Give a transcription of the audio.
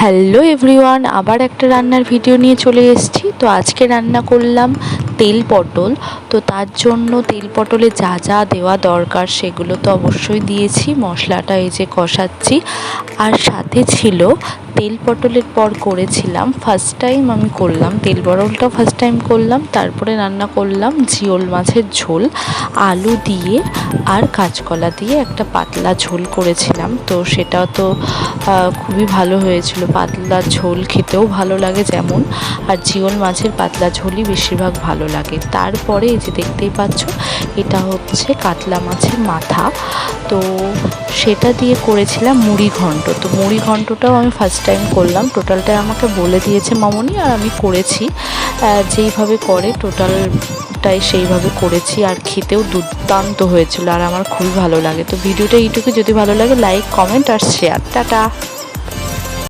Hello everyone, আবার একটা রান্নার ভিডিও নিয়ে চলে এসেছি। তো আজকে রান্না করলাম তেল পটল। তো তার জন্য তেল পটলে যা যা দেওয়া দরকার সেগুলো তো অবশ্যই দিয়েছি। মশলাটা এই যে কষাচ্ছি। আর সাথে ছিল তেল পটলের পর করেছিলাম ফার্স্ট টাইম আমি করলাম তেল পটলটাও ফার্স্ট টাইম করলাম। তারপরে রান্না করলাম জিওল মাছের ঝোল, আলু দিয়ে আর কাঁচকলা দিয়ে একটা পাতলা ঝোল করেছিলাম। তো সেটা তো খুবই ভালো হয়েছিল। পাতলা ঝোল খেতেও ভালো লাগে যেমন, আর জিওল মাছের পাতলা ঝোলই বেশিরভাগ ভালো লাগে। তারপরে এই যে দেখতেই পাচ্ছ, এটা হচ্ছে কাতলা মাছের মাথা। তো সেটা দিয়ে করেছিলাম মুড়ি ঘন্ট। তো মুড়ি ঘন্টটাও আমি ফার্স্ট টাইম করলাম। টোটালটা আমাকে বলে দিয়েছে মামনি, আর আমি করেছি যেইভাবে করে টোটালটাই সেইভাবে করেছি। আর খেতেও দুর্দান্ত হয়েছিল, আর আমার খুবই ভালো লাগে। তো ভিডিওটা এইটুকু, যদি ভালো লাগে লাইক, কমেন্ট আর শেয়ার। টাটা।